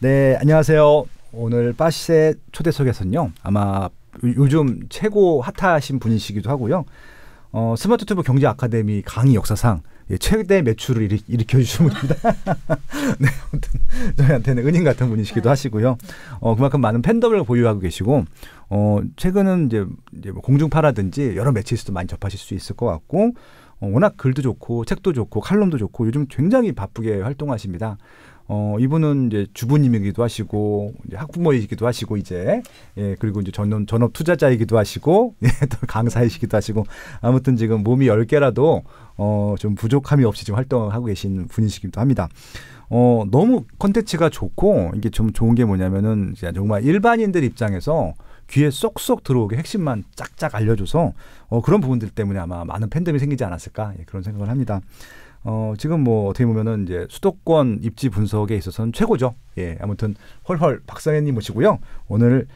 네, 안녕하세요. 오늘 빠시의 초대석에서는요. 아마 요즘 최고 핫하신 분이시기도 하고요. 스마트 튜브 경제 아카데미 강의 역사상 최대 매출을 일으켜 주신 분입니다. 네, 아무튼 저희한테는 은인 같은 분이시기도 하시고요. 그만큼 많은 팬덤을 보유하고 계시고, 최근은 이제 뭐 공중파라든지 여러 매체에서도 많이 접하실 수 있을 것 같고, 워낙 글도 좋고 책도 좋고 칼럼도 좋고 요즘 굉장히 바쁘게 활동하십니다. 이분은 이제 주부님이기도 하시고 이제 학부모이기도 하시고 이제 그리고 이제 전업 투자자이기도 하시고 또 강사이시기도 하시고 아무튼 지금 몸이 10개라도 좀 부족함이 없이 지금 활동하고 계신 분이시기도 합니다. 너무 컨텐츠가 좋고 이게 좀 좋은 게 뭐냐면은 정말 일반인들 입장에서 귀에 쏙쏙 들어오게 핵심만 짝짝 알려줘서 그런 부분들 때문에 아마 많은 팬덤이 생기지 않았을까 그런 생각을 합니다. 지금 뭐 어떻게 보면은 이제 수도권 입지 분석에 있어서는 최고죠. 아무튼 헐헐 박성현님 모시고요. 오늘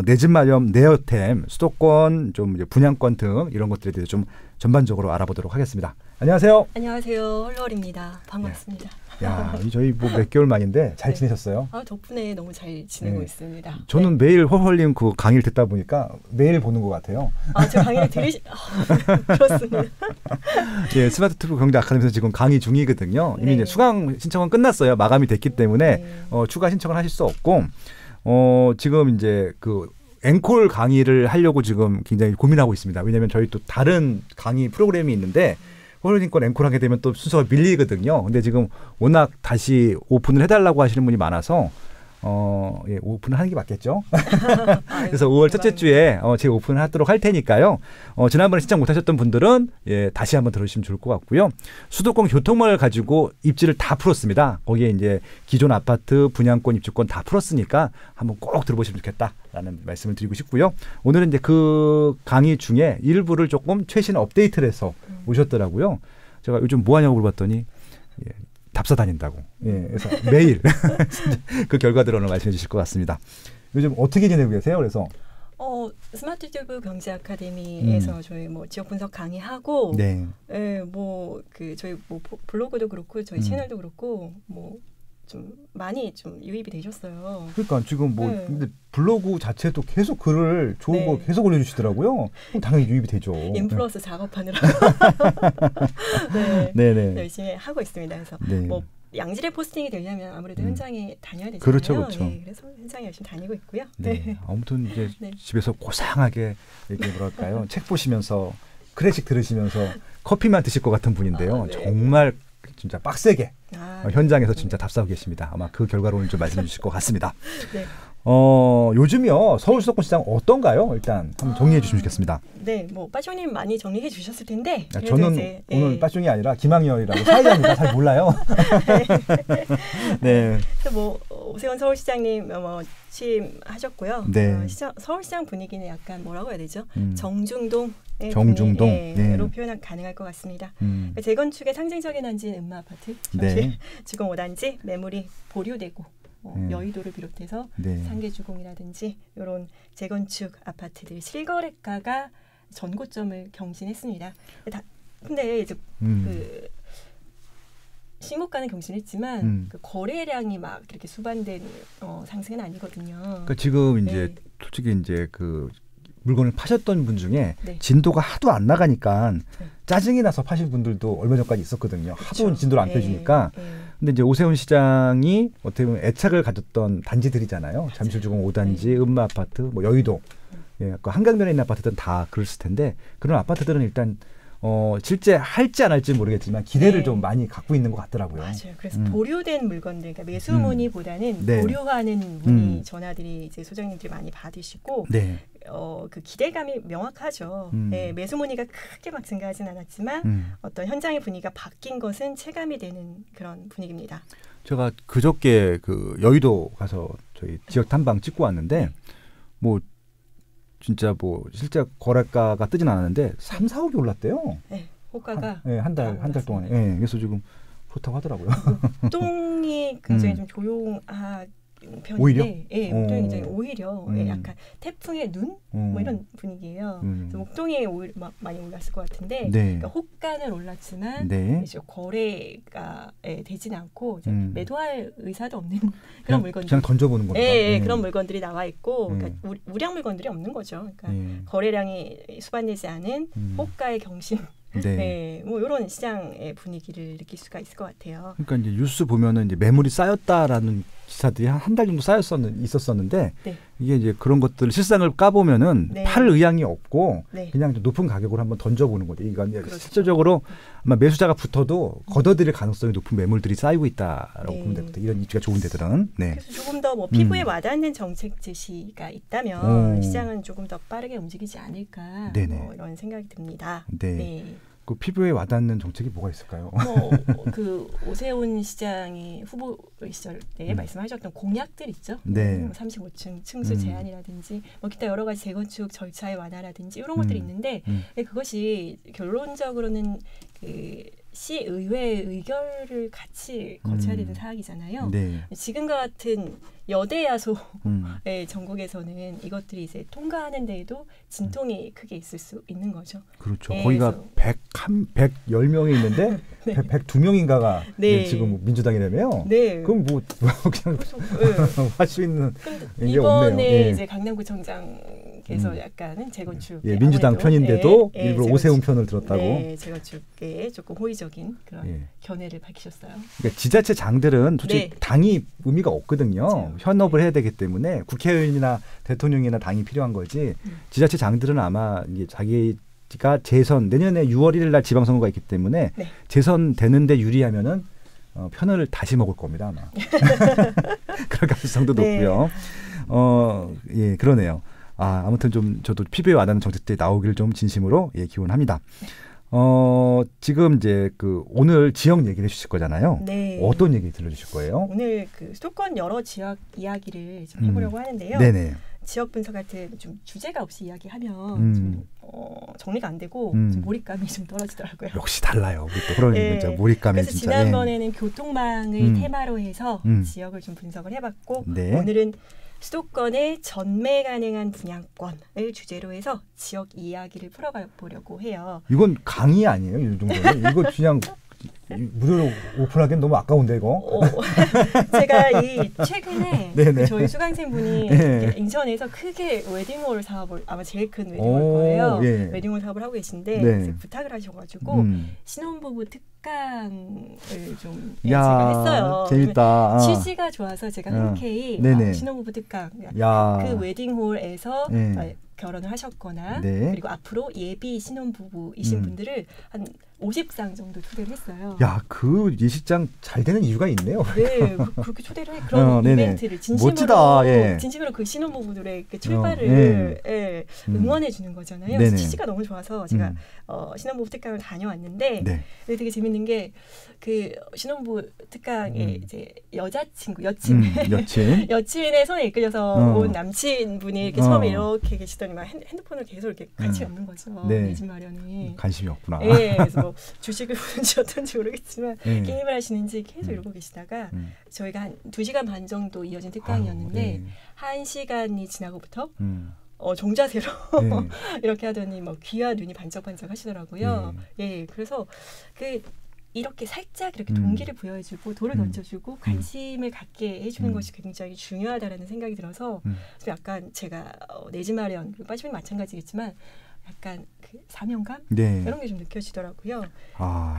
내 집 마련 네어템 수도권 좀 이제 분양권 등 이런 것들에 대해서 좀 전반적으로 알아보도록 하겠습니다. 안녕하세요. 안녕하세요. 헐헐입니다. 반갑습니다. 야, 저희 뭐 몇 개월 만인데 잘 지내셨어요? 덕분에 너무 잘 지내고 있습니다. 저는 매일 헐헐님 그 강의를 듣다 보니까 매일 보는 것 같아요. 저 강의를 그렇습니다. 스마트 튜브 경제 아카데미에서 지금 강의 중이거든요. 이미 이제 수강 신청은 끝났어요. 마감이 됐기 때문에 추가 신청을 하실 수 없고, 지금 이제 그 앵콜 강의를 하려고 지금 굉장히 고민하고 있습니다. 왜냐하면 저희 또 다른 강의 프로그램이 있는데 헐헐님 앵콜 하게 되면 또 순서가 밀리거든요. 근데 지금 워낙 다시 오픈을 해달라고 하시는 분이 많아서 오픈을 하는 게 맞겠죠. 그래서 5월 첫째 주에 재오픈을 하도록 할 테니까요. 지난번에 신청 못하셨던 분들은 다시 한번 들어주시면 좋을 것 같고요. 수도권 교통망을 가지고 입지를 다 풀었습니다. 거기에 이제 기존 아파트, 분양권, 입주권 다 풀었으니까 한번 꼭 들어보시면 좋겠다라는 말씀을 드리고 싶고요. 오늘은 이제 그 강의 중에 일부를 조금 최신 업데이트를 해서 오셨더라고요. 제가 요즘 뭐 하냐고 물어봤더니 답사 다닌다고. 그래서 매일 그 결과들을 오늘 말씀해 주실 것 같습니다. 요즘 어떻게 지내고 계세요? 그래서 스마트 튜브 경제 아카데미에서 저희 뭐 지역 분석 강의하고, 뭐 그 저희 뭐 블로그도 그렇고 저희 채널도 그렇고 뭐 좀 많이 좀 유입이 되셨어요. 그러니까 지금 뭐 근데 블로그 자체도 계속 글을 좋은 거 계속 올려주시더라고요. 그럼 당연히 유입이 되죠. 인플루언서 작업하느라 열심히 하고 있습니다. 그래서 뭐 양질의 포스팅이 되려면 아무래도 현장에 다녀야 되잖아요. 그렇죠. 그래서 현장에 열심히 다니고 있고요. 아무튼 이제 집에서 고상하게 이게 뭐랄까요? 책 보시면서 클래식 들으시면서 커피만 드실 것 같은 분인데요. 정말 진짜 빡세게 현장에서 진짜 답사하고 계십니다. 아마 그 결과로 오늘 좀 말씀해 주실 것 같습니다. 요즘이요 서울 수도권 시장 어떤가요? 일단 한번 정리해 주시면 좋겠습니다. 뭐 빠숑님 많이 정리해 주셨을 텐데 저는 이제, 오늘 빠숑이 아니라 김학열이라고 사회자입니다. 잘 몰라요. 그래서 뭐 오세훈 서울시장님 취임하셨고요. 서울시장 분위기는 약간 뭐라고 해야 되죠? 정중동. 로 표현 가능할 것 같습니다. 재건축의 상징적인 단지인 음마아파트 주공 5단지 매물이 보류되고 여의도를 비롯해서 상계주공이라든지 이런 재건축 아파트들 실거래가가 전고점을 경신했습니다. 근데 이제 그 신고가는 경신했지만 그 거래량이 막 이렇게 수반된 상승은 아니거든요. 그러니까 지금 이제 솔직히 이제 그 물건을 파셨던 분 중에 진도가 하도 안 나가니까 짜증이 나서 파실 분들도 얼마 전까지 있었거든요. 하도 진도를 안 펴주니까. 근데 이제 오세훈 시장이 어떻게 보면 애착을 가졌던 단지들이잖아요. 잠실주공 5단지, 음마아파트, 뭐 여의도, 한강변에 있는 아파트들은 다 그랬을 텐데 그런 아파트들은 일단 실제 할지 안 할지 모르겠지만 기대를 좀 많이 갖고 있는 것 같더라고요. 맞아요. 그래서 보류된 물건들, 그러니까 매수 문의보다는 보류하는 문의 전화들이 이제 소장님들이 많이 받으시고 그 기대감이 명확하죠. 매수 문의가 크게 막 증가하진 않았지만 어떤 현장의 분위기가 바뀐 것은 체감이 되는 그런 분위기입니다. 제가 그저께 그 여의도 가서 저희 지역 탐방 찍고 왔는데 뭐 진짜 뭐 실제 거래가가 뜨진 않았는데 3, 4억이 올랐대요. 호가가 한 달 동안에. 그래서 지금 그렇다고 하더라고요. 똥이 굉장히 좀 조용하게 편인데, 오히려? 예, 목동이 굉장히 오히려 예, 약간 태풍의 눈? 뭐 이런 분위기예요. 목동에 많이 올랐을 것 같은데 네. 그러니까 호가는 올랐지만 네. 거래가 되진 않고 매도할 의사도 없는 그런 물건들. 그냥 던져보는 겁니다. 예, 그런 물건들이 나와 있고 그러니까 우량 물건들이 없는 거죠. 그러니까 거래량이 수반되지 않은 호가의 경신. 네. 네, 뭐 이런 시장의 분위기를 느낄 수가 있을 것 같아요. 그러니까 이제 뉴스 보면은 이제 매물이 쌓였다라는 기사들이 한 달 정도 있었었는데 네. 이게 이제 그런 것들 실상을 까보면은 네. 팔 의향이 없고 네. 그냥 높은 가격으로 한번 던져보는 거죠. 이건 그렇죠. 실질적으로 아마 매수자가 붙어도 걷어들일 가능성이 높은 매물들이 쌓이고 있다라고 네. 보면 됩니다. 이런 입지가 좋은 데들은. 네. 그래서 조금 더 뭐 피부에 와닿는 정책 제시가 있다면 시장은 조금 더 빠르게 움직이지 않을까 뭐 이런 생각이 듭니다. 네. 네. 그 피부에 와닿는 정책이 뭐가 있을까요? 뭐 그 오세훈 시장이 후보 시절 때 말씀하셨던 공약들 있죠. 네. 35층 층수 제한이라든지 뭐 기타 여러 가지 재건축 절차의 완화라든지 이런 것들이 있는데 그것이 결론적으로는 그 시의회의 의결을 같이 거쳐야 되는 사항이잖아요. 네. 지금과 같은 여대야소의 전국에서는 이것들이 이제 통과하는 데에도 진통이 크게 있을 수 있는 거죠. 그렇죠. 거기가 110명이 있는데 네. 102명인가가 네. 지금 민주당이라며요. 네. 그럼 뭐 그냥 할 수 있는 게 이번에 없네요. 이제 강남구청장께서 약간은 재건축 민주당 편인데도 일부러 재건축, 오세훈 편을 들었다고. 네, 재건축에 조금 호의적인 그런 견해를 밝히셨어요. 그러니까 지자체장들은 솔직히 당이 의미가 없거든요. 그렇죠. 현업을 해야 되기 때문에 국회의원이나 대통령이나 당이 필요한 거지. 지자체장들은 아마 이게 자기가 재선 내년에 6월 1일 날 지방선거가 있기 때문에 재선 되는데 유리하면은 편을 다시 먹을 겁니다 아마. 그럴 가능성도 높고요. 예, 그러네요. 아무튼 좀 저도 피부에 와닿는 정책들이 나오기를 좀 진심으로 기원합니다. 지금 이제 그 오늘 지역 얘기를 해주실 거잖아요. 네. 어떤 얘기 들려주실 거예요? 오늘 그 수도권 여러 지역 이야기를 좀 해보려고 하는데요. 네네. 지역 분석할 때 좀 주제가 없이 이야기하면 좀 정리가 안 되고 좀 몰입감이 좀 떨어지더라고요. 역시 달라요. 우리 또 그런 진짜 몰입감이 그래서 진짜. 지난번에는 교통망을 테마로 해서 지역을 좀 분석을 해봤고 오늘은 수도권의 전매 가능한 분양권을 주제로 해서 지역 이야기를 풀어보려고 해요. 이건 강의 아니에요? 이 정도는? 이거 그냥 무료로 오픈하기엔 너무 아까운데 이거? 제가 최근에 그 저희 수강생분이 인천에서 크게 웨딩홀 사업을 아마 제일 큰 웨딩홀 거예요. 웨딩홀 사업을 하고 계신데 부탁을 하셔가지고 신혼부부 특강을 좀 제가 했어요. 재밌다. 취지가 좋아서 제가 흔쾌히 신혼부부 특강 그 웨딩홀에서 결혼을 하셨거나 그리고 앞으로 예비 신혼부부이신 분들을 한 50상 정도 초대를 했어요. 야, 그 예식장 잘 되는 이유가 있네요. 네, 그렇게 초대를 해. 그런 이벤트를 진심으로 그 신혼부부들의 그 출발을 응원해 주는 거잖아요. 그래서 취지가 너무 좋아서 제가 신혼부부 특강을 다녀왔는데 되게 재밌는 게 그 신혼부부 특강에 이제 여친의 손에 이끌려서 온 남친분이 이렇게 처음에 이렇게 계시더니만 핸드폰을 계속 이렇게 같이 없는 거죠. 내 집 마련이. 관심이 없구나. 네, 그래서 뭐 주식을 보는지 어떤지 모르겠지만 게임을 하시는지 계속 이러고 계시다가 저희가 한 2시간 반 정도 이어진 특강이었는데 1시간이 지나고부터 종자세로 이렇게 하더니 뭐 귀와 눈이 반짝반짝 하시더라고요. 그래서 이렇게 살짝 이렇게 동기를 부여해주고 돌을 던져주고 관심을 갖게 해주는 것이 굉장히 중요하다라는 생각이 들어서 좀 약간 제가 내 집 마련 그리고 빠지면 마찬가지겠지만 약간 그 사명감 이런 게 좀 느껴지더라고요.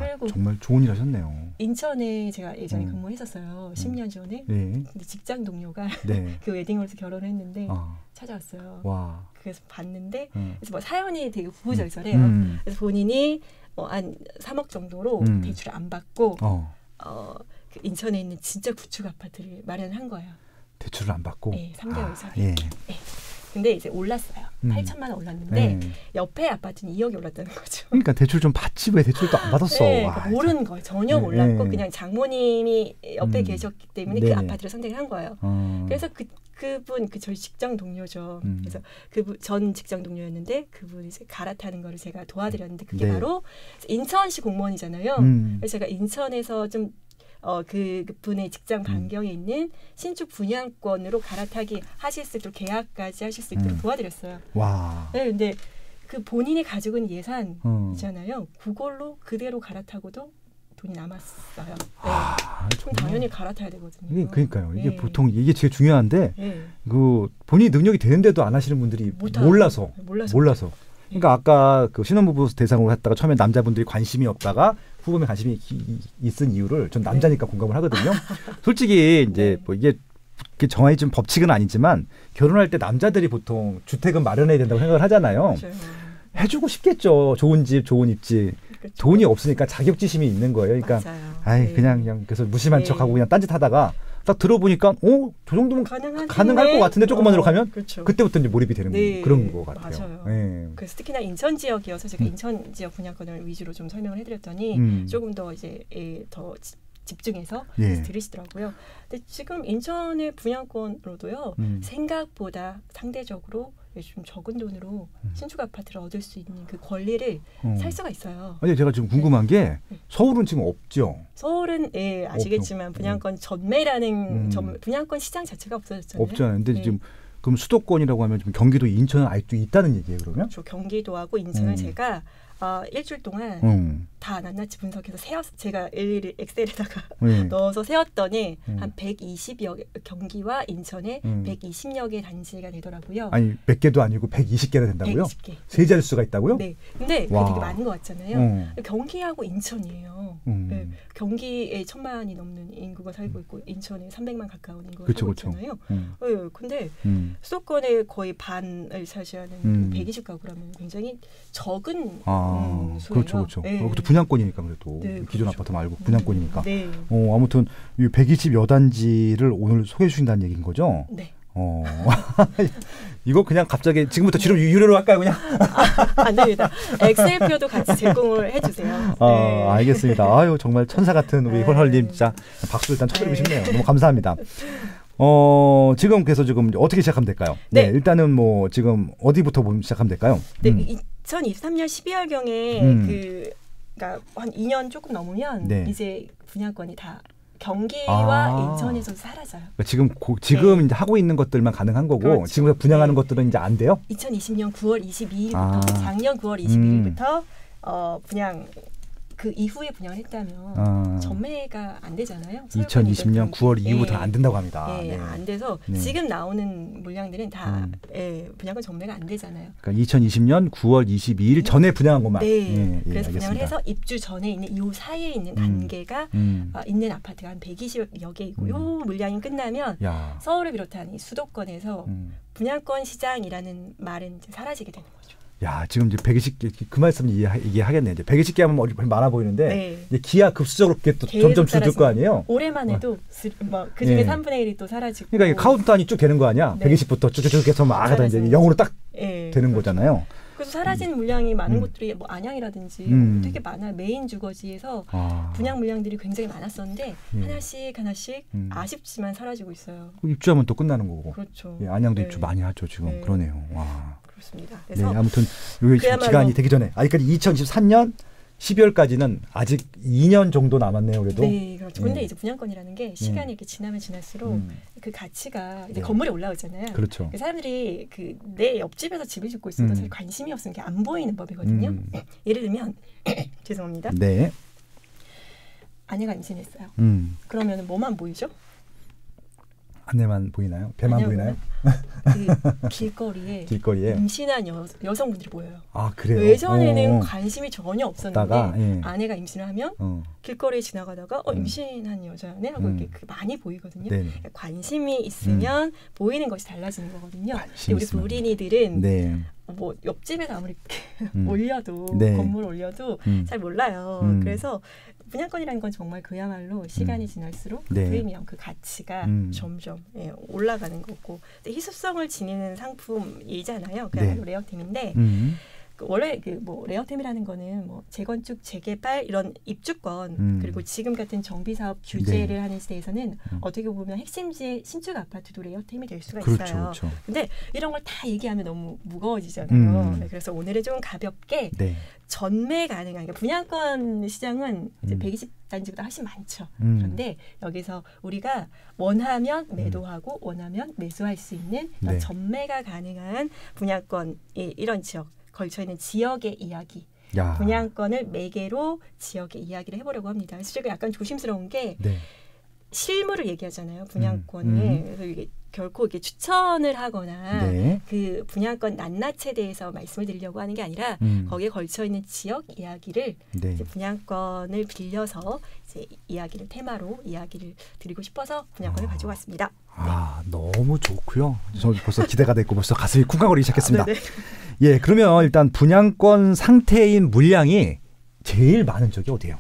그리고 정말 좋은 일 하셨네요. 인천에 제가 예전에 근무했었어요. 10년 전에. 근데 직장 동료가 그 웨딩홀에서 결혼을 했는데 찾아왔어요. 그래서 봤는데 그래서 뭐 사연이 되게 구구절절해요. 그래서 본인이 한 3억 정도로 대출을 안 받고 그 인천에 있는 진짜 구축 아파트를 마련한 거예요. 대출을 안 받고? 네, 3개월 사이에. 근데 이제 올랐어요. 8천만 원 올랐는데 옆에 아파트는 2억이 올랐다는 거죠. 그러니까 대출 좀 받지 왜 대출도 안 받았어. 그러니까 모르는 거예요. 전혀 몰랐고 그냥 장모님이 옆에 계셨기 때문에 그 아파트를 선택한 거예요. 그래서 그분 저희 직장 동료죠. 그래서 전 직장 동료였는데 그분 이제 갈아타는 거를 제가 도와드렸는데 그게 바로 인천시 공무원이잖아요. 그래서 제가 인천에서 좀 그분의 직장 반경에 있는 신축 분양권으로 갈아타기 하실 수 있도록 계약까지 하실 수 있도록 도와드렸어요. 와. 네, 근데 그 본인이 가지고 있는 예산이잖아요. 그걸로 그대로 갈아타고도 돈이 남았어요. 네. 그럼 당연히 갈아타야 되거든요. 그러니까요. 이게 보통 이게 제일 중요한데 그 본인이 능력이 되는데도 안 하시는 분들이 몰라서. 그러니까 아까 그 신혼부부 대상으로 했다가 처음에 남자분들이 관심이 없다가 후보에 관심이 있은 이유를 전 남자니까 공감을 하거든요. 솔직히 이제 뭐 이게 정해진 법칙은 아니지만 결혼할 때 남자들이 보통 주택은 마련해야 된다고 생각을 하잖아요. 맞아요. 해주고 싶겠죠. 좋은 집, 좋은 입지. 그렇죠. 돈이 없으니까 자격지심이 있는 거예요. 그러니까 맞아요. 그냥 그래서 무심한 척하고 그냥 딴짓하다가 딱 들어보니까 저 정도면 가능할 것 같은데 조금만 노력하면 그렇죠. 그때부터 이제 몰입이 되는 그런 것 같아요. 맞아요. 네. 그래서 특히나 인천 지역이어서 제가 인천 지역 분양권을 위주로 좀 설명을 해드렸더니 조금 더 이제 더 집중해서 들으시더라고요. 근데 지금 인천의 분양권으로도요 생각보다 상대적으로 좀 적은 돈으로 신축 아파트를 얻을 수 있는 그 권리를 살 수가 있어요. 아니 제가 지금 궁금한 게 서울은 지금 없죠. 서울은 아시겠지만 분양권 전매라는 분양권 시장 자체가 없어졌잖아요. 없잖아요. 근데 지금 그럼 수도권이라고 하면 지금 경기도 인천은 아직도 있다는 얘기예요, 그러면? 그렇죠. 경기도하고 인천을 제가 일주일 동안 다 낱낱이 분석해서 제가 일일이 엑셀에다가 넣어서 세웠더니 한 120여 경기와 인천에 120여 개 단지가 되더라고요. 아니 몇 개도 아니고 120개나 된다고요? 120개. 세 자릿수가 있다고요? 네. 근데 그게 되게 많은 것 같잖아요. 경기하고 인천이에요. 네. 경기에 1,000만이 넘는 인구가 살고 있고 인천에 300만 가까운 인구가 살고 있잖아요. 근데 수도권의 거의 반을 차지하는 120가구라면 굉장히 적은 수예요. 그렇죠. 그것도 분양권이니까 그래도 기존 그렇죠. 아파트 말고 분양권이니까. 아무튼 이 120여 단지를 오늘 소개해 주신다는 얘기인 거죠? 네. 이거 그냥 갑자기 지금부터 지름 유료로 할까요, 그냥? 안 됩니다. 엑셀표도 같이 제공을 해주세요. 알겠습니다. 아유 정말 천사 같은 우리 헐헐님 진짜 박수 일단 쳐드리고 싶네요. 너무 감사합니다. 지금 그래서 지금 어떻게 시작하면 될까요? 네, 일단은 뭐 지금 어디부터 시작하면 될까요? 네, 2023년 12월경에 그러니까 한 2년 조금 넘으면 이제 분양권이 다 경기와 인천에서 사라져요. 그러니까 지금 이제 하고 있는 것들만 가능한 거고 그렇죠. 지금 분양하는 것들은 이제 안 돼요? 2020년 9월 22일부터 작년 9월 22일부터 분양 그 이후에 분양을 했다면 전매가 안 되잖아요. 2020년 9월 이후부터 안 된다고 합니다. 안 돼서 지금 나오는 물량들은 다 분양은 전매가 안 되잖아요. 그러니까 2020년 9월 22일 전에 분양한 것만. 그래서 분양을 해서 입주 전에 있는 이 사이에 있는 단계가 있는 아파트가 한 120여 개이고 이 물량이 끝나면 서울을 비롯한 이 수도권에서 분양권 시장이라는 말은 이제 사라지게 되는 거죠. 야, 지금 이제 120개 그 말씀 이해하겠네. 이제 120개 하면 많아 보이는데 이제 기하 급수적으로 또 점점 줄을 거 아니에요. 올해만 해도 그 중에 3분의 1이 또 사라지고. 그러니까 카운트다운이 쭉 되는 거 아니야? 120부터 쭉쭉 해서 막 하다 이제 0으로 딱 되는 거잖아요. 그래서 사라진 물량이 많은 곳들이 뭐 안양이라든지 되게 많아요. 메인 주거지에서 분양 물량들이 굉장히 많았었는데 하나씩 아쉽지만 사라지고 있어요. 입주하면 또 끝나는 거고. 그렇죠. 안양도 입주 많이 하죠 지금. 그러네요. 와. 그렇습니다. 그래서 아무튼 요 기간이 되기 전에 아직까지 2023년 12월까지는 아직 2년 정도 남았네요. 그래도. 네, 그렇죠. 근데 이제 분양권이라는 게 시간이 이렇게 지나면 지날수록 그 가치가 이제 건물에 올라오잖아요. 그렇죠. 사람들이 내 옆집에서 집을 짓고 있어도 사실 관심이 없으면 이게 안 보이는 법이거든요. 예를 들면 죄송합니다. 네. 아내가 임신했어요. 그러면 뭐만 보이죠? 아내만 보이나요? 배만 보이나요? 그 길거리에 임신한 여성분들이 보여요. 아, 그래요? 예전에는 관심이 전혀 없었는데 아내가 임신을 하면 길거리에 지나가다가 임신한 여자네 하고 이렇게 많이 보이거든요. 그러니까 관심이 있으면 보이는 것이 달라지는 거거든요. 근데 우리 불인이들은 뭐 옆집에서 아무리 올려도 건물 올려도 잘 몰라요. 그래서 분양권이라는 건 정말 그야말로 시간이 지날수록 프리미엄 그 가치가 점점 올라가는 거고 희소성을 지니는 상품이잖아요. 그야말로 레어템인데 원래 그 뭐 레어템이라는 거는 뭐 재건축, 재개발 이런 입주권 그리고 지금 같은 정비 사업 규제를 네. 하는 시대에서는 어떻게 보면 핵심지의 신축 아파트도 레어템이 될 수가 그렇죠, 있어요. 그렇죠. 근데 이런 걸 다 얘기하면 너무 무거워지잖아요. 네, 그래서 오늘은 좀 가볍게 네. 전매 가능한 그러니까 분양권 시장은 이제 120단지보다 훨씬 많죠. 그런데 여기서 우리가 원하면 매도하고 원하면 매수할 수 있는 네. 전매가 가능한 분양권 이런 지역 걸쳐 있는 지역의 이야기. 야. 분양권을 매개로 지역의 이야기를 해보려고 합니다. 그래서 제가 약간 조심스러운 게 네. 실물을 얘기하잖아요. 분양권을. 그래서 이게 결코 이렇게 추천을 하거나 네. 그 분양권 낱낱에 대해서 말씀을 드리려고 하는 게 아니라 거기에 걸쳐 있는 지역 이야기를 네. 이제 분양권을 빌려서 이제 이야기를 테마로 이야기를 드리고 싶어서 분양권을 가지고 왔습니다. 아 네. 너무 좋고요. 저 벌써 기대가 됐고 벌써 가슴이 쿵쾅거리기 시작했습니다. 예, 그러면 일단 분양권 상태인 물량이 제일 많은 쪽이 어디예요?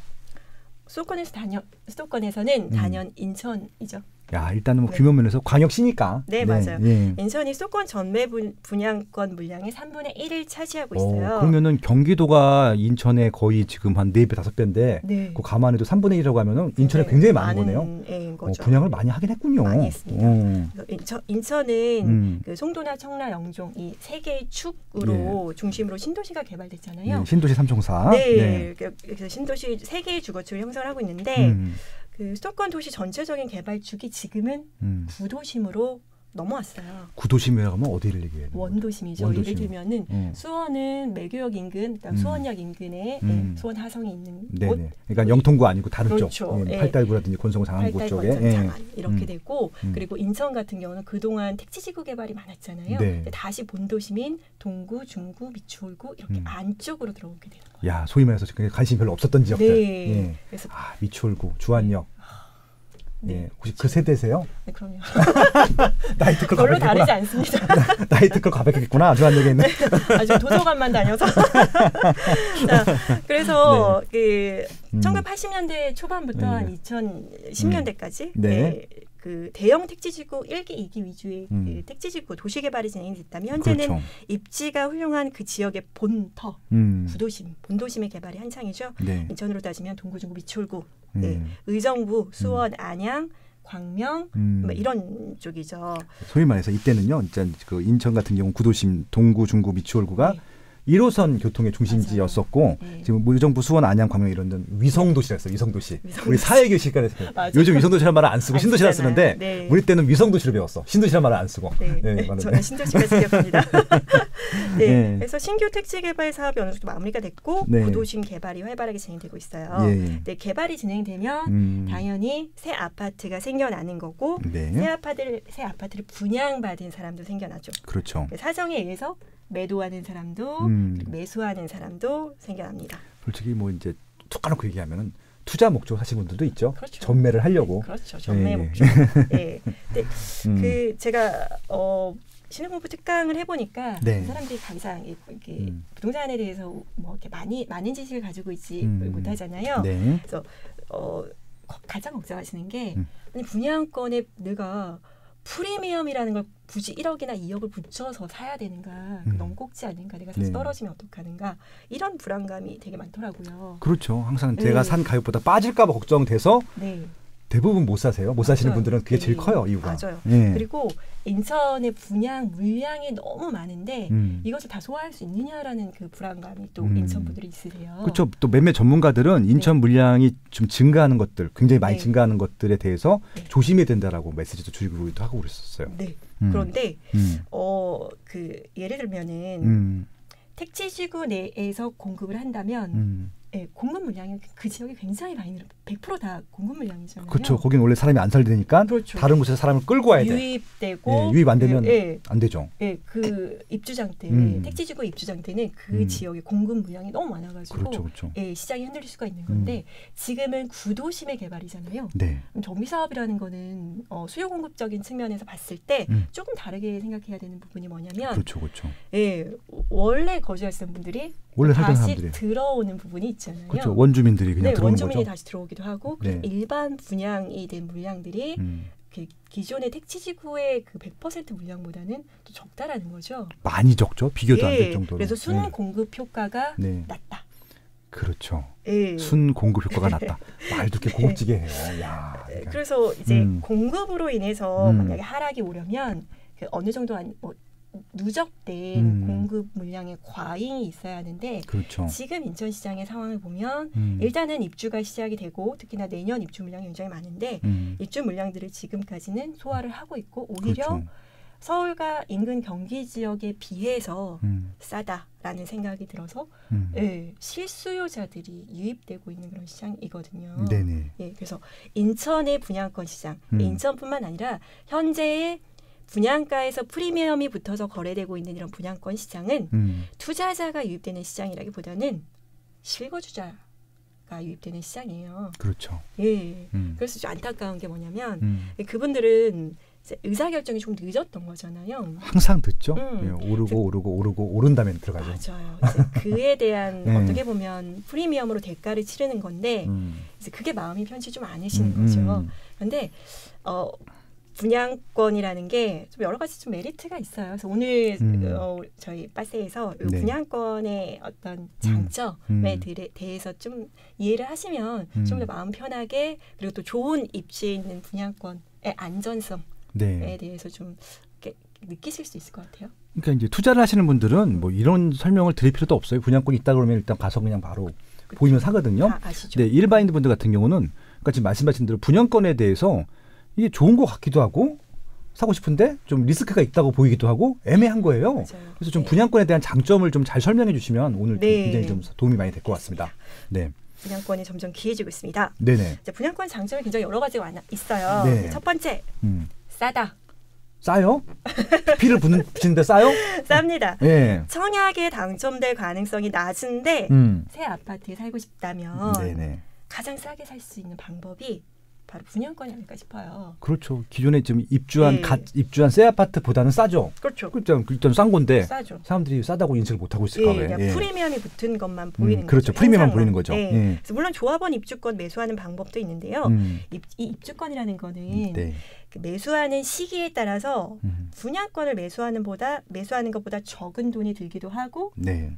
수도권에서는 단연 인천이죠. 야, 일단은 뭐 규모 면에서 광역시니까. 네, 맞아요. 예. 인천이 수도권 전매 분양권 물량의 3분의 1을 차지하고 있어요. 그러면은 경기도가 인천에 거의 지금 한 4배, 5배인데 네. 그 감안해도 3분의 1이라고 하면은 인천에 네. 굉장히 많은 거네요. 거죠. 분양을 많이 하긴 했군요. 많이 했습니다. 인천은 그 송도나 청라, 영종 이 세 개의 축으로 네. 중심으로 신도시가 개발됐잖아요. 네, 신도시 3총사. 네. 그래서 신도시 세 개의 주거축을 형성을 하고 있는데 그 수도권 도시 전체적인 개발축이 지금은 구도심으로 넘어왔어요. 구도심이라고 하면 어디를 얘기해요? 원도심이죠. 원도심. 예를 들면은 수원은 매교역 인근, 수원역 인근에 수원 하성이 있는 곳. 그러니까 영통구 아니고 다른 그렇죠. 쪽. 팔달구라든지 권성 장안구 쪽에. 장안 이렇게 되고 그리고 인천 같은 경우는 그동안 택지지구 개발이 많았잖아요. 네. 다시 본도심인 동구, 중구, 미추홀구 이렇게 안쪽으로 들어오게 되는 거예요. 야, 소위 말해서 관심이 별로 없었던 지역들. 네. 예. 그래서 미추홀구, 주안역. 네. 혹시 그 세대세요? 네, 그럼요. 나이트클럽 별로 다르지 않습니다. 나이트클럽 가볍겠구나. 주안역에 있는. 아주 도서관만 다녀서. 자, 그래서 네. 그 1980년대 초반부터 한 2010년대까지 네. 그 대형 택지지구 1기, 2기 위주의 그 택지지구 도시개발이 진행됐다면 현재는 그렇죠. 입지가 훌륭한 그 지역의 본터, 구도심, 본도심의 개발이 한창이죠. 네. 인천으로 따지면 동구, 중구, 미추홀구, 네. 의정부, 수원, 안양, 광명 뭐 이런 쪽이죠. 소위 말해서 이때는요, 진짜 그 인천 같은 경우 구도심, 동구, 중구, 미추홀구가 네. 1호선 교통의 중심지였었고 네. 지금 의정부, 수원, 안양, 광명 이런 데는 위성도시였어요. 위성도시. 우리 사회교실과에서 요즘 위성도시란 말을 안 쓰고 신도시라 쓰는데 네. 우리 때는 위성도시를 배웠어. 신도시란 말을 안 쓰고. 네. 네. 저는 신도시가 기억합니다. 네. 네. 그래서 신규 택지 개발 사업이 어느 정도 마무리가 됐고 네. 구도심 개발이 활발하게 진행되고 있어요. 네. 네. 개발이 진행되면 당연히 새 아파트가 생겨나는 거고 네. 새 아파트를 분양받은 사람도 생겨나죠. 그렇죠. 사정에 의해서 매도하는 사람도 매수하는 사람도 생겨납니다. 솔직히 뭐 이제 툭 까놓고 얘기하면은 투자 목적 하시는 분들도 있죠. 그렇죠. 전매를 하려고. 네, 그렇죠. 전매 목적. 네. 네. 그 제가 신흥공부 특강을 해보니까 네. 그 사람들이 항상 이렇게 부동산에 대해서 뭐 이렇게 많은 지식을 가지고 있지 못하잖아요. 네. 그래서 가장 걱정하시는 게 아니 분양권에 내가 프리미엄이라는 걸 굳이 1억이나 2억을 붙여서 사야 되는가 너무 꼭지 아닌가 내가 사서 네. 떨어지면 어떡하는가 이런 불안감이 되게 많더라고요. 그렇죠. 항상 제가 산 가격보다 빠질까 봐 걱정돼서 네. 대부분 못 사세요. 못 사시는 분들은 그게 제일 커요. 이유가. 맞아요. 네. 그리고 인천의 분양 물량이 너무 많은데 이것을 다 소화할 수 있느냐라는 그 불안감이 또 인천 분들이 있으세요. 그렇죠. 또 몇몇 전문가들은 인천 네. 물량이 좀 증가하는 것들, 굉장히 많이 네. 증가하는 것들에 대해서 네. 조심해야 된다라고 메시지도 주기도 하고 그랬었어요. 네. 그런데 그 예를 들면은 택지지구 내에서 공급을 한다면. 네, 공급 물량이 그 지역이 굉장히 많이 늘어 100% 다 공급 물량이잖아요. 그렇죠. 거기는 원래 사람이 안 살되니까 그렇죠. 다른 곳에서 사람을 끌고 와야 돼. 유입되고 네, 유입 안 되면 안 되죠. 네, 그 입주장 때 택지지구 입주장 때는 그 지역의 공급 물량이 너무 많아가지고 그렇죠, 그렇죠. 네, 시장이 흔들릴 수가 있는 건데 지금은 구도심의 개발이잖아요. 네. 정비 사업이라는 거는 수요 공급적인 측면에서 봤을 때 조금 다르게 생각해야 되는 부분이 뭐냐면 그렇죠, 그렇죠. 네, 원래 거주하시는 분들이 원래 다시 들어오는 부분이 있잖아요. 그렇죠. 원주민들이 그냥 네, 들어오는 원주민이 거죠. 다시 들어오기도 하고 네. 일반 분양이 된 물량들이 기존의 택지지구의 그 100% 물량보다는 또 적다라는 거죠. 많이 적죠. 비교도 안 될 정도로. 그래서 순 공급 효과가 낮다. 그렇죠. 순 공급 효과가 낮다. 말도 이렇게 고급지게해요. 야. 그래서 이제 공급으로 인해서 만약에 하락이 오려면 그 어느 정도 누적된 공급 물량의 과잉이 있어야 하는데 그렇죠. 지금 인천시장의 상황을 보면 일단은 입주가 시작이 되고 특히나 내년 입주 물량이 굉장히 많은데 입주 물량들을 지금까지는 소화를 하고 있고 오히려 그렇죠. 서울과 인근 경기 지역에 비해서 싸다라는 생각이 들어서 실수요자들이 유입되고 있는 그런 시장이거든요. 네네. 그래서 인천의 분양권 시장, 인천뿐만 아니라 현재의 분양가에서 프리미엄이 붙어서 거래되고 있는 이런 분양권 시장은 투자자가 유입되는 시장이라기보다는 실거주자가 유입되는 시장이에요. 그렇죠. 그래서 좀 안타까운 게 뭐냐면 그분들은 이제 의사결정이 좀 늦었던 거잖아요. 항상 늦죠. 오르고 오른 다음에 들어가죠. 맞아요. 그에 대한 어떻게 보면 프리미엄으로 대가를 치르는 건데 이제 그게 마음이 편치 좀 않으시는 거죠. 그런데 분양권이라는 게 좀 여러 가지 좀 메리트가 있어요. 그래서 오늘 저희 빠세에서 분양권의 어떤 장점에 대해서 좀 이해를 하시면 좀 더 마음 편하게 그리고 또 좋은 입지에 있는 분양권의 안전성에 대해서 좀 느끼실 수 있을 것 같아요. 그러니까 이제 투자를 하시는 분들은 뭐 이런 설명을 드릴 필요도 없어요. 분양권이 있다 그러면 일단 가서 그냥 바로 보이면 사거든요. 아시죠? 네, 일반인 분들 같은 경우는 그러니까 지금 말씀하신 대로 분양권에 대해서 이게 좋은 것 같기도 하고 사고 싶은데 좀 리스크가 있다고 보이기도 하고 애매한 거예요. 맞아요. 그래서 좀 분양권에 대한 장점을 좀 잘 설명해 주시면 오늘 굉장히 좀 도움이 많이 될 것 같습니다. 네. 분양권이 점점 귀해지고 있습니다. 네네. 이제 분양권 장점이 굉장히 여러 가지가 있어요. 네. 첫 번째, 싸다. 싸요? 피를 붙이는데 싸요? 쌉니다. 네. 청약에 당첨될 가능성이 낮은데 새 아파트에 살고 싶다면 가장 싸게 살 수 있는 방법이 바로 분양권이 아닐까 싶어요. 그렇죠. 기존에 지금 입주한 새 아파트보다는 싸죠. 그렇죠. 일단 싼 건데 싸죠. 사람들이 싸다고 인식을 못 하고 있을까 봐요. 프리미엄이 붙은 것만 보이는 거죠. 그렇죠. 프리미엄만 보이는 거죠. 그래서 물론 조합원 입주권 매수하는 방법도 있는데요. 이 입주권이라는 거는 그 매수하는 시기에 따라서 분양권을 매수하는 것보다 적은 돈이 들기도 하고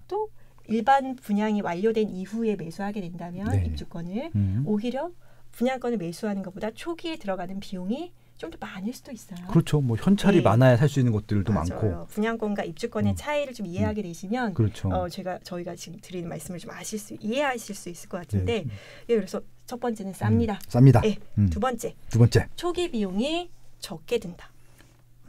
또 일반 분양이 완료된 이후에 매수하게 된다면 입주권을 오히려 분양권을 매수하는 것보다 초기에 들어가는 비용이 좀 더 많을 수도 있어요. 그렇죠. 뭐 현찰이 많아야 살 수 있는 것들도 맞아요. 많고. 분양권과 입주권의 차이를 좀 이해하게 되시면 그렇죠. 저희가 지금 드리는 말씀을 좀 이해하실 수 있을 것 같은데 그래서 첫 번째는 쌉니다. 쌉니다. 두 번째. 초기 비용이 적게 든다.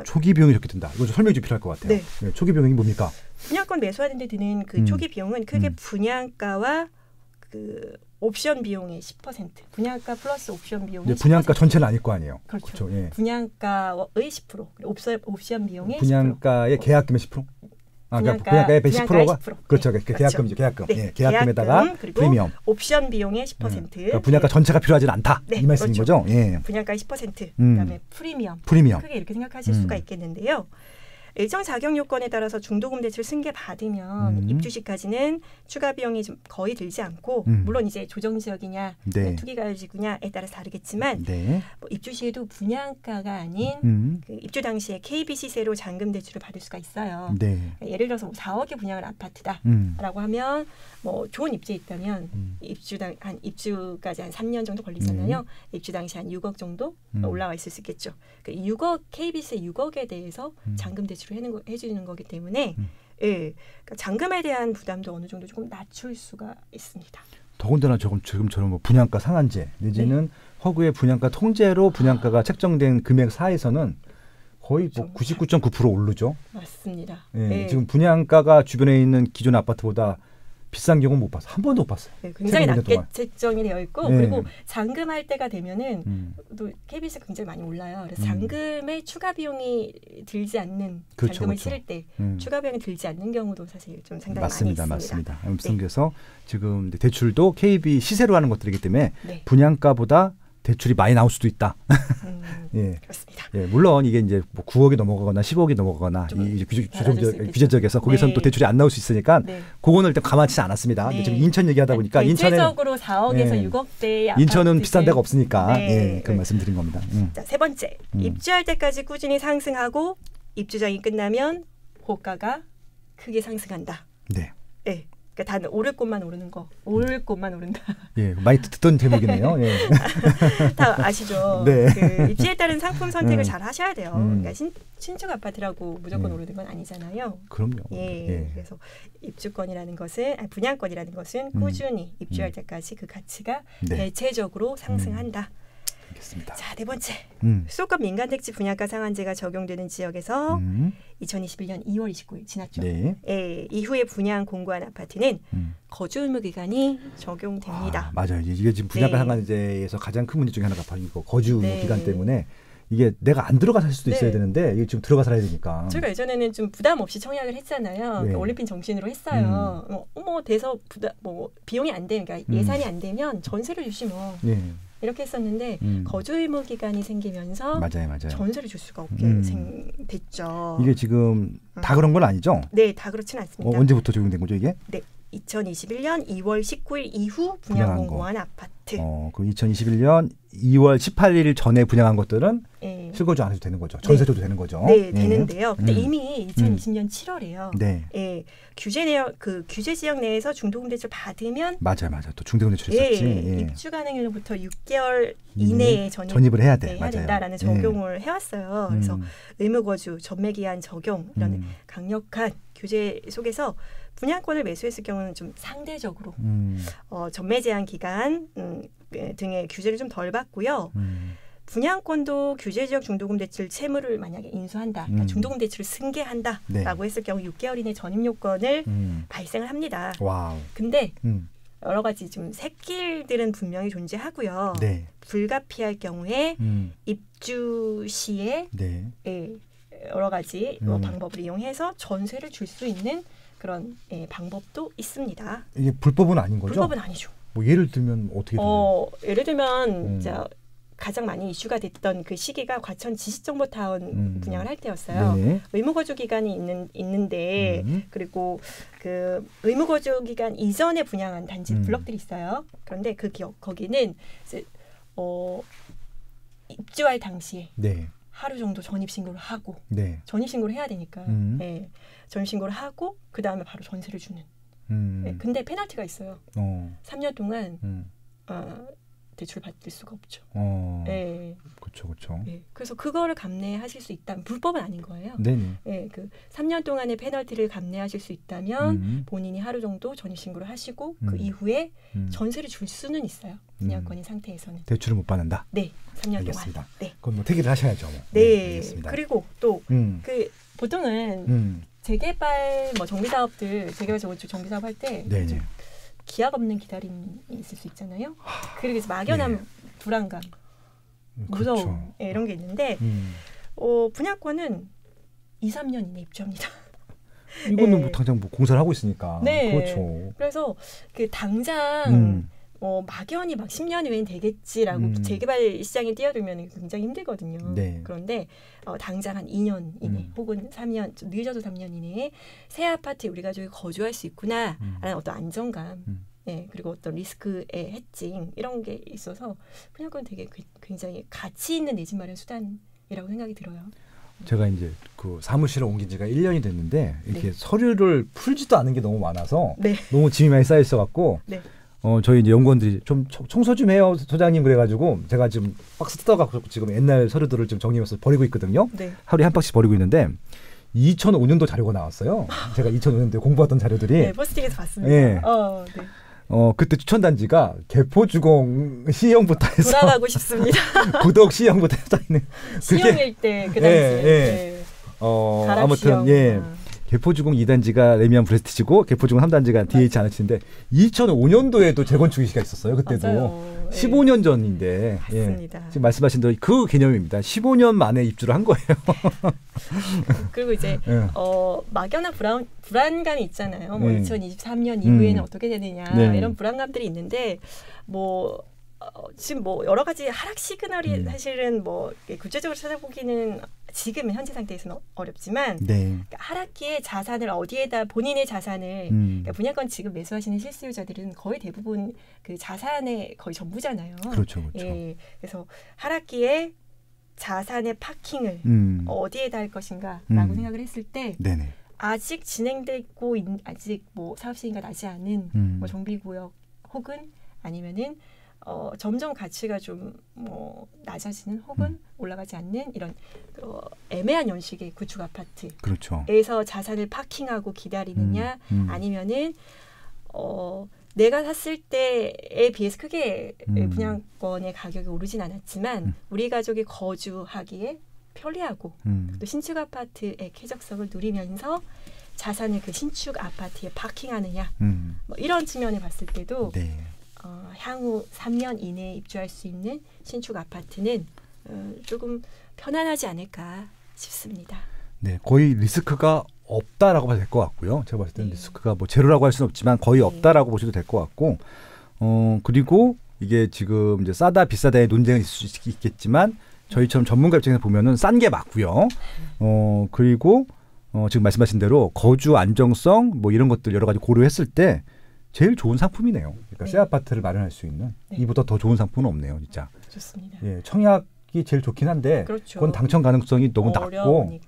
초기 비용이 적게 든다. 이거 좀 설명이 좀 필요할 것 같아요. 초기 비용이 뭡니까? 분양권 매수하는 데 드는 그 초기 비용은 크게 분양가와 그 옵션 비용의 10%, 분양가 플러스 옵션 비용이 분양가 10%. 전체는 아닐 거 아니에요. 그렇죠. 분양가의 10%, 옵션 비용의 분양가의 10%. 계약금의 10%? 분양가의 10%가 그렇죠. 계약금이죠. 계약금에다가 그리고 프리미엄. 옵션 비용의 10%. 그러니까 분양가 전체가 필요하지는 않다. 이 말씀인 거죠. 분양가 10%, 그다음에 프리미엄. 크게 이렇게 생각하실 수가 있겠는데요. 일정 자격 요건에 따라서 중도금 대출 승계 받으면 입주 시까지는 추가 비용이 좀 거의 들지 않고 물론 이제 조정 지역이냐 투기가율지구냐에 따라서 다르겠지만 뭐 입주 시에도 분양가가 아닌 그 입주 당시에 KB 시세로 잔금 대출을 받을 수가 있어요. 예를 들어서 뭐 4억의 분양을 아파트다라고 하면 뭐 좋은 입지에 있다면 입주까지 한 3년 정도 걸리잖아요. 입주 당시 한 6억 정도 올라가 있을 수 있겠죠. 그 6억 KB세 6억에 대해서 잔금 대출을 해주는 거기 때문에 그러니까 잔금에 대한 부담도 어느 정도 조금 낮출 수가 있습니다. 더군다나 지금처럼 뭐 분양가 상한제 내지는 허구의 분양가 통제로 분양가가 책정된 금액 사에서는 거의 뭐 99.9% 오르죠. 맞습니다. 지금 분양가가 주변에 있는 기존 아파트보다 비싼 경우는 못 봤어요. 한 번도 못 봤어요. 굉장히 낮게 책정이 되어 있고 그리고 잔금할 때가 되면은 또 KBS가 굉장히 많이 올라요. 그래서 잔금에 추가 비용이 들지 않는 잔금을 치를 때 추가 비용이 들지 않는 경우도 사실 좀 상당히 많이 있습니다. 맞습니다. 그래서 지금 대출도 KB 시세로 하는 것들이기 때문에 분양가보다 대출이 많이 나올 수도 있다. 예. 그렇습니다. 예, 물론 이게 이제 뭐 9억이 넘어가거나 10억이 넘어가거나 이 규제적에서 거기서는 네. 또 대출이 안 나올 수 있으니까 네. 그거는 일단 가만치 않았습니다. 네. 근데 지금 인천 얘기하다 보니까 대체적으로 4억에서 6억대 인천은 비싼 데가 없으니까 네. 그런 말씀드린 겁니다. 자, 세 번째, 입주할 때까지 꾸준히 상승하고 입주장이 끝나면 호가가 크게 상승한다. 네. 네. 그러니까 단 오를 곳만 오르는 거, 오를 곳만 오른다. 예, 많이 듣던 제목이네요. 예. 다 아시죠? 네. 그 입지에 따른 상품 선택을 잘 하셔야 돼요. 그러니까 신축 아파트라고 무조건 오르는 건 아니잖아요. 그럼요. 예. 그래서 입주권이라는 것은 분양권이라는 것은 꾸준히 입주할 때까지 그 가치가 대체적으로 상승한다. 알겠습니다. 자, 네 번째. 수도권 민간택지 분양가 상한제가 적용되는 지역에서 2021년 2월 29일 지났죠. 네. 예, 이후에 분양 공고한 아파트는 거주 의무 기간이 적용됩니다. 맞아요. 이게 지금 분양가 상한제에서 가장 큰 문제 중에 하나가 바로 이거 거주 의무 기간 때문에 이게 내가 안 들어가 살 수도 있어야 되는데 이게 지금 들어가 살아야 되니까. 저희가 예전에는 좀 부담 없이 청약을 했잖아요. 그러니까 올림픽 정신으로 했어요. 돼서 비용이 안 되면 그러니까 예산이 안 되면 전세를 주시 뭐. 이렇게 했었는데 거주 의무 기간이 생기면서 맞아요. 전세를 줄 수가 없게 됐죠. 이게 지금 다 그런 건 아니죠? 네, 다 그렇진 않습니다. 언제부터 적용된 거죠, 이게? 네, 2021년 2월 19일 이후 분양 공고한 아파트. 그 2021년 2월 18일 전에 분양한 것들은 실거주 안 해도 되는 거죠. 전세 줘도 되는 거죠. 네, 되는데요. 근데 이미 2020년 7월이에요. 네. 규제 지역 내에서 중도금 대출 받으면 맞아요. 또 중도금 대출 했었지. 입주 가능일로부터 6개월 이내에 전입을 해야 된다라는 적용을 해왔어요. 그래서 의무거주, 전매기한 적용 이런 강력한 규제 속에서 분양권을 매수했을 경우는 좀 상대적으로 전매 제한 기간 등의 규제를 좀 덜 받고요. 분양권도 규제지역 중도금 대출 채무를 만약에 인수한다, 그러니까 중도금 대출을 승계한다라고 했을 경우 6개월 이내 전입 요건을 발생을 합니다. 와우. 근데 여러 가지 좀 샛길들은 분명히 존재하고요. 불가피할 경우에 입주 시에 여러 가지 방법을 이용해서 전세를 줄 수 있는 그런 방법도 있습니다. 이게 불법은 아닌 거죠? 불법은 아니죠. 뭐 예를 들면 어떻게 돼요? 예를 들면 가장 많이 이슈가 됐던 그 시기가 과천 지식정보타운 분양을 할 때였어요. 의무거주 기간이 있는데 그리고 그 의무거주 기간 이전에 분양한 단지 블럭들이 있어요. 그런데 거기는 이제, 입주할 당시에 하루 정도 전입신고를 하고 전입신고를 해야 되니까 전입신고를 하고 그 다음에 바로 전세를 주는. 근데 페널티가 있어요. 3년 동안 대출 받을 수가 없죠. 그렇죠. 그래서 그거를 감내하실 수 있다면 불법은 아닌 거예요. 그 3년 동안의 페널티를 감내하실 수 있다면 본인이 하루 정도 전입신고를 하시고 그 이후에 전세를 줄 수는 있어요. 분양권인 상태에서는. 대출을 못 받는다? 네, 3년 알겠습니다. 동안. 그건 뭐 태기를 하셔야죠. 알겠습니다. 그리고 또 그 보통은 재개발 정비사업들 재개발 재건축 정비사업 할 때 기약 없는 기다림이 있을 수 있잖아요. 그리고 막연한 불안감, 무서움 이런 게 있는데 분양권은 2, 3년 이내 입주합니다. 이거는 뭐 당장 공사를 하고 있으니까. 그렇죠. 그래서 그 당장 막연히 10년 이후엔 되겠지라고 재개발 시장에 뛰어들면 굉장히 힘들거든요. 그런데 당장 한 2년 이내 혹은 3년, 늦어도 3년 이내에 새 아파트에 우리 가족이 거주할 수 있구나라는 어떤 안정감, 그리고 어떤 리스크의 해칭 이런 게 있어서 분양권 되게 굉장히 가치 있는 내 집 마련 수단이라고 생각이 들어요. 제가 이제 그 사무실에 옮긴 지가 1년이 됐는데 이렇게 서류를 풀지도 않은 게 너무 많아서 너무 짐이 많이 쌓여 있어갖고 저희 이제 연구원들이 좀 청소 좀 해요, 소장님. 그래가지고 제가 지금 박스 뜯어갖고 지금 옛날 서류들을 좀 정리해서 버리고 있거든요. 하루에 한 박스씩 버리고 있는데 2005년도 자료가 나왔어요. 제가 2005년도에 공부했던 자료들이. 포스팅에서 봤습니다. 그때 추천단지가 개포주공 시형부터 해서 돌아가고 싶습니다. 구덕 시형부터 해서 있는 시형일 때 그 당시에 아무튼 개포주공 2단지가 레미안 브레스티지고 개포주공 3단지가 DH 아너치인데 2005년도에도 재건축 이슈가 있었어요. 그때도. 맞아요. 15년 전인데 지금 말씀하신 대로 그 개념입니다. 15년 만에 입주를 한 거예요. 그리고 이제 막연한 불안감이 있잖아요. 2023년 이후에는 어떻게 되느냐 이런 불안감들이 있는데 지금 뭐 여러 가지 하락 시그널이 사실은 뭐 구체적으로 찾아보기는 지금 현재 상태에서는 어렵지만 그러니까 하락기에 자산을 어디에다 본인의 자산을 그러니까 분양권 지금 매수하시는 실수요자들은 거의 대부분 그 자산의 거의 전부잖아요. 그렇죠, 그렇죠. 예, 그래서 하락기에 자산의 파킹을 어디에다 할 것인가라고 생각을 했을 때 아직 진행되고 아직 뭐 사업 시기가 나지 않은 뭐 정비구역 혹은 아니면은 점점 가치가 좀 뭐 낮아지는 혹은 올라가지 않는 이런 애매한 연식의 구축 아파트에서 그렇죠. 자산을 파킹하고 기다리느냐 아니면은 내가 샀을 때에 비해서 크게 분양권의 가격이 오르진 않았지만 우리 가족이 거주하기에 편리하고 또 신축 아파트의 쾌적성을 누리면서 자산을 그 신축 아파트에 파킹하느냐 뭐 이런 측면에 봤을 때도 향후 3년 이내에 입주할 수 있는 신축 아파트는 조금 편안하지 않을까 싶습니다. 네, 거의 리스크가 없다라고 봐도 될 것 같고요. 제가 봤을 때는 리스크가 뭐 제로라고 할 수는 없지만 거의 없다라고 보셔도 될 것 같고, 그리고 이게 지금 이제 싸다 비싸다의 논쟁은 있을 수 있겠지만 저희처럼 전문가 입장에서 보면은 싼 게 맞고요. 그리고 지금 말씀하신 대로 거주 안정성 뭐 이런 것들 여러 가지 고려했을 때 제일 좋은 상품이네요. 그러니까 새 아파트를 마련할 수 있는 이보다 더 좋은 상품은 없네요, 진짜. 좋습니다. 예, 청약이 제일 좋긴 한데 그건 당첨 가능성이 너무 낮고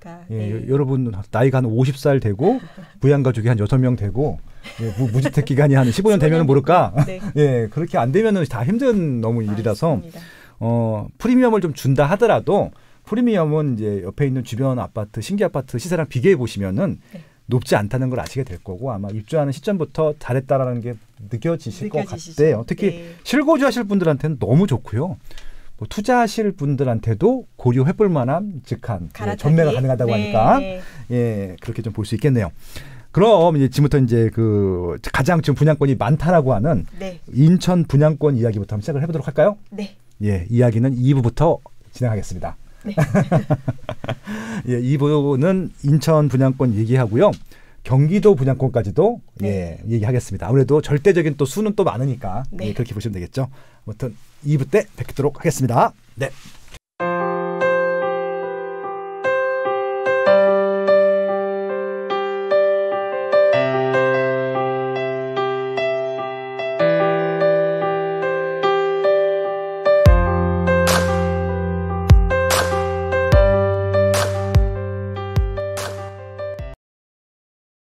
여러분 나이가 한 50살 되고 부양가족이 한 6명 되고 무주택 기간이 한 15년 되면은 모를까. 예, 그렇게 안 되면은 다 힘든 너무 일이라서 프리미엄을 좀 준다 하더라도 프리미엄은 이제 옆에 있는 주변 아파트, 신규 아파트 시세랑 비교해 보시면은 높지 않다는 걸 아시게 될 거고 아마 입주하는 시점부터 잘했다라는 게 느껴지실 것 같아요. 특히 실거주하실 분들한테는 너무 좋고요. 뭐 투자하실 분들한테도 고려해볼 만한 직한 전매가 가능하다고 하니까 그렇게 좀 볼 수 있겠네요. 그럼 이제 지금부터 이제 그 가장 지금 분양권이 많다라고 하는 인천 분양권 이야기부터 한번 시작을 해보도록 할까요? 네. 예, 이야기는 2부부터 진행하겠습니다. 네. 예, 2부는 인천 분양권 얘기하고요. 경기도 분양권까지도 얘기하겠습니다. 아무래도 절대적인 또 수는 또 많으니까 그렇게 보시면 되겠죠. 아무튼 2부 때 뵙도록 하겠습니다. 네.